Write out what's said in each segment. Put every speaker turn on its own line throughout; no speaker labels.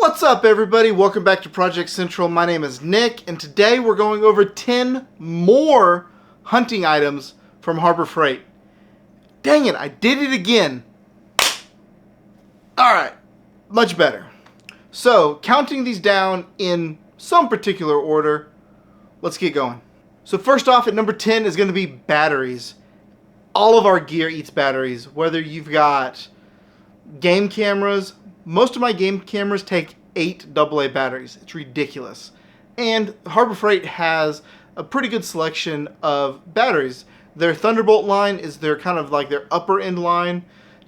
What's up, everybody? Welcome back to Project Central. My name is Nick, and today we're going over 10 more hunting items from Harbor Freight. Dang it, I did it again. Alright, much better. So, counting these down in some particular order, let's get going. So first off, at number 10 is going to be batteries. All of our gear eats batteries, whether you've got game cameras. Most of my game cameras take 8 AA batteries. It's ridiculous. And Harbor Freight has a pretty good selection of batteries. Their Thunderbolt line is their kind of like their upper end line.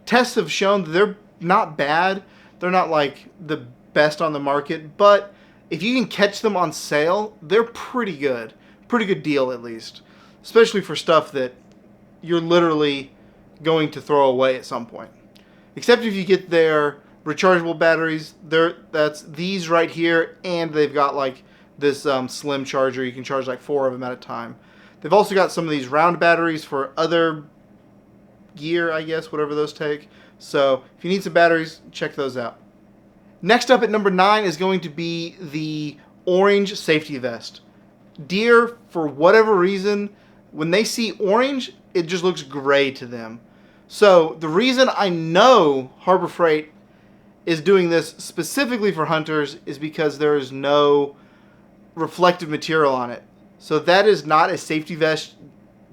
Tests have shown that they're not bad. They're not like the best on the market, but if you can catch them on sale, they're pretty good. Pretty good deal at least. Especially for stuff that you're literally going to throw away at some point. Except if you get their rechargeable batteries. That's these right here, and they've got like this slim charger. You can charge like 4 of them at a time. They've also got some of these round batteries for other gear, I guess, whatever those take. So if you need some batteries, check those out. Next up at number 9 is going to be the orange safety vest. Deer, for whatever reason, when they see orange, it just looks gray to them. So the reason I know Harbor Freight is doing this specifically for hunters is because there is no reflective material on it. So that is not a safety vest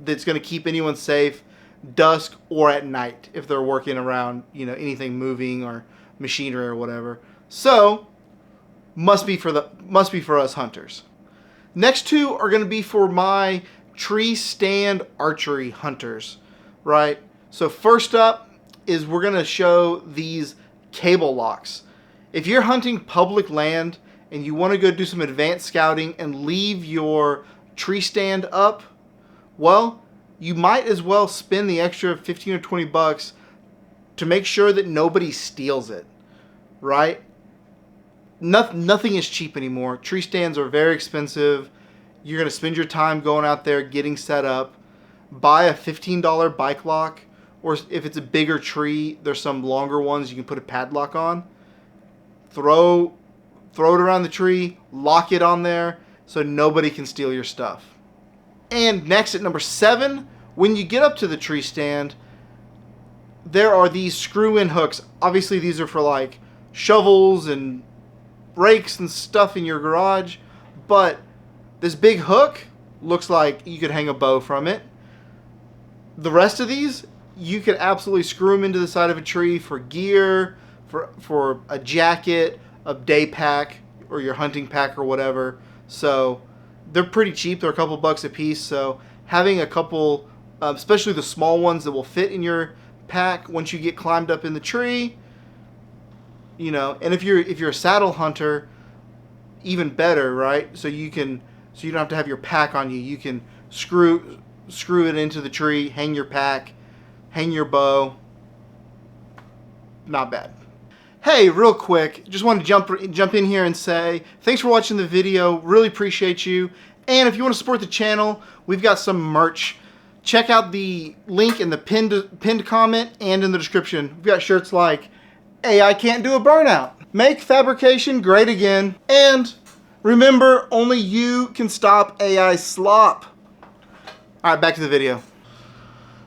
that's going to keep anyone safe dusk or at night if they're working around, you know, anything moving or machinery or whatever. So must be for us hunters. Next two are going to be for my tree stand archery hunters, right? So first up is we're going to show these cable locks. If you're hunting public land and you want to go do some advanced scouting and leave your tree stand up, well, you might as well spend the extra 15 or 20 bucks to make sure that nobody steals it, right? Nothing is cheap anymore. Tree stands are very expensive. You're going to spend your time going out there getting set up. Buy a $15 bike lock. Or if it's a bigger tree, there's some longer ones you can put a padlock on. Throw it around the tree, lock it on there so nobody can steal your stuff. And next at number 7, when you get up to the tree stand, there are these screw-in hooks. Obviously these are for like shovels and rakes and stuff in your garage, but this big hook looks like you could hang a bow from it. The rest of these, you could absolutely screw them into the side of a tree for gear, for a jacket, a day pack, or your hunting pack or whatever. So they're pretty cheap. They're a couple bucks a piece. So having a couple, especially the small ones that will fit in your pack once you get climbed up in the tree, you know. And if you're a saddle hunter, even better, right? So you don't have to have your pack on you. You can screw it into the tree, hang your pack, hang your bow. Not bad. Hey, real quick, just wanted to jump in here and say thanks for watching the video. Really appreciate you. And if you want to support the channel, we've got some merch. Check out the link in the pinned comment and in the description. We've got shirts like AI can't do a burnout, make fabrication great again, and remember, only you can stop AI slop. All right, back to the video.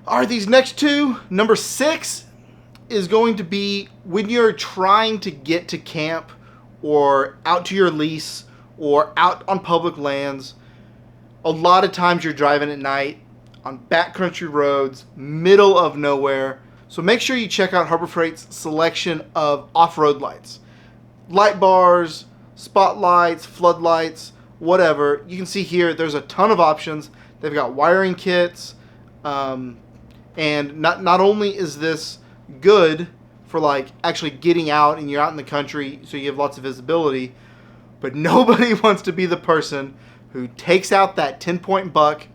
All right, these next two, number 6 is going to be when you're trying to get to camp or out to your lease or out on public lands. A lot of times you're driving at night on backcountry roads, middle of nowhere. So make sure you check out Harbor Freight's selection of off-road lights. Light bars, spotlights, floodlights, whatever. You can see here there's a ton of options. They've got wiring kits. And not only is this good for like actually getting out and you're out in the country so you have lots of visibility, but nobody wants to be the person who takes out that 10-point buck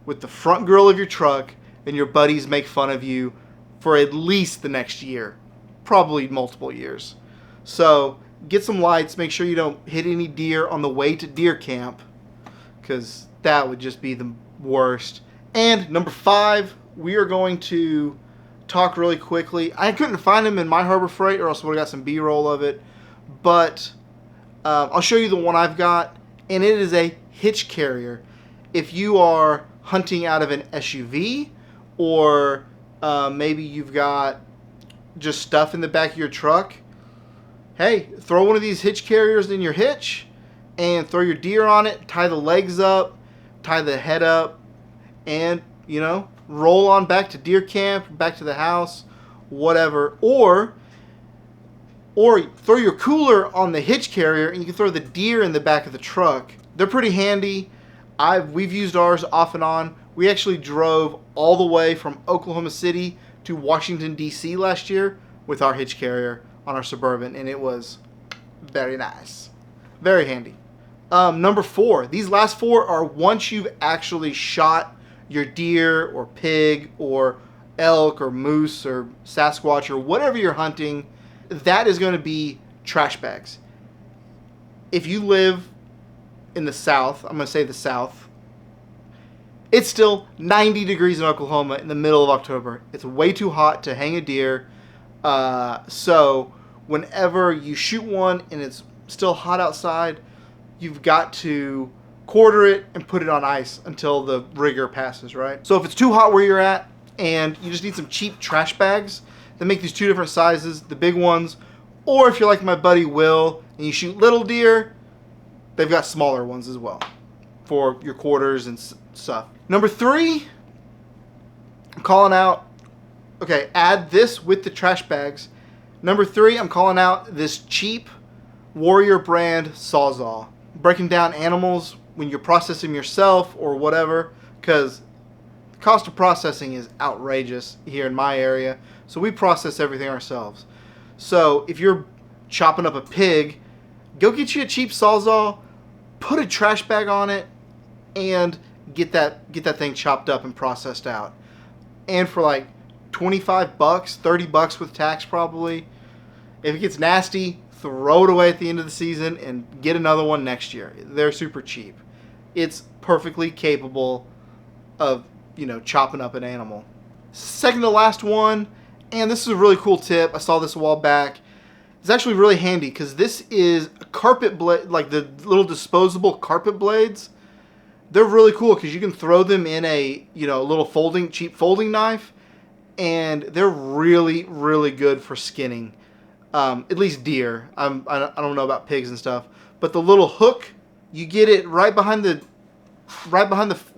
with the front grill of your truck and your buddies make fun of you for at least the next year, probably multiple years. So get some lights, make sure you don't hit any deer on the way to deer camp, because that would just be the worst. And number 5, we are going to talk really quickly. I couldn't find him in my Harbor Freight, or else I would have got some B-roll of it. But I'll show you the one I've got, and it is a hitch carrier. If you are hunting out of an SUV, or maybe you've got just stuff in the back of your truck, hey, throw one of these hitch carriers in your hitch and throw your deer on it, tie the legs up, tie the head up, and, you know, roll on back to deer camp, back to the house, whatever. Or throw your cooler on the hitch carrier and you can throw the deer in the back of the truck. They're pretty handy. We've used ours off and on. We actually drove all the way from Oklahoma City to Washington, D.C. last year with our hitch carrier on our Suburban, and it was very nice. Very handy. Number 4. These last 4 are once you've actually shot your deer or pig or elk or moose or Sasquatch or whatever you're hunting. That is going to be trash bags. If you live in the South, I'm going to say the South, it's still 90 degrees in Oklahoma in the middle of October. It's way too hot to hang a deer. So whenever you shoot one and it's still hot outside, you've got to quarter it and put it on ice until the rigor passes, right? So if it's too hot where you're at and you just need some cheap trash bags, they make these 2 different sizes, the big ones, or if you're like my buddy Will and you shoot little deer, they've got smaller ones as well for your quarters and stuff. Number 3, I'm calling out, okay, add this with the trash bags. Number 3, I'm calling out this cheap Warrior brand Sawzall. Breaking down animals when you're processing yourself or whatever, because the cost of processing is outrageous here in my area. So we process everything ourselves. So if you're chopping up a pig, go get you a cheap Sawzall, put a trash bag on it, and get that thing chopped up and processed out. And for like $25, $30 with tax probably. If it gets nasty, throw it away at the end of the season and get another one next year. They're super cheap. It's perfectly capable of, you know, chopping up an animal. Second to last one, and this is a really cool tip. I saw this a while back. It's actually really handy because this is a carpet blade, like the little disposable carpet blades. They're really cool because you can throw them in a, you know, little cheap folding knife, and they're really, really good for skinning. At least deer. I don't know about pigs and stuff, but the little hook, you get it right behind the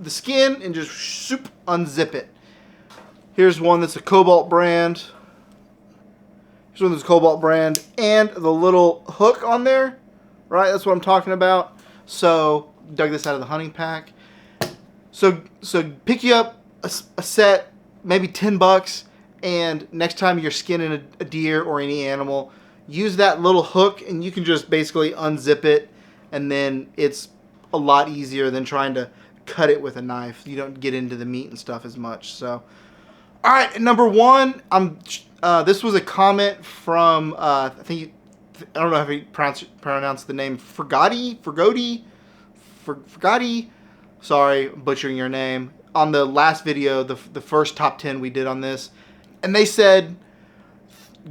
skin and just shoop, unzip it. Here's one that's a Cobalt brand. Here's one that's a Cobalt brand, and the little hook on there, right? That's what I'm talking about. So dug this out of the hunting pack. So pick you up a set, maybe $10. And next time you're skinning a deer or any animal, use that little hook and you can just basically unzip it, and then it's a lot easier than trying to cut it with a knife. You don't get into the meat and stuff as much. So, all right, number 1, this was a comment from I don't know how you pronounce the name, Fergotti. Sorry, butchering your name. On the last video, the first top 10 we did on this. And they said,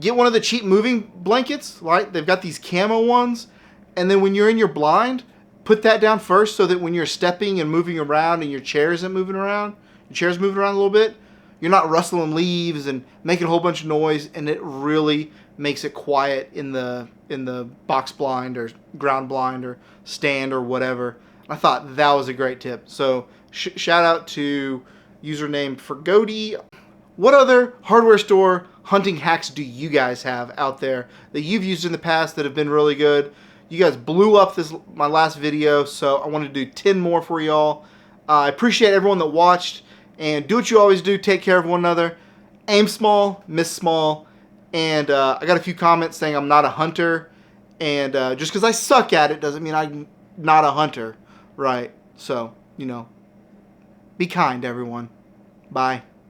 get one of the cheap moving blankets, right? They've got these camo ones. And then when you're in your blind, put that down first so that when you're stepping and moving around and your chair isn't moving around, your chair's moving around a little bit, you're not rustling leaves and making a whole bunch of noise, and it really makes it quiet in the box blind or ground blind or stand or whatever. I thought that was a great tip. So shout out to username Fergotti. What other hardware store hunting hacks do you guys have out there that you've used in the past that have been really good? You guys blew up my last video, so I wanted to do 10 more for y'all. I appreciate everyone that watched, and do what you always do. Take care of one another. Aim small, miss small. And I got a few comments saying I'm not a hunter, and just because I suck at it doesn't mean I'm not a hunter, right? So, you know, be kind, everyone. Bye.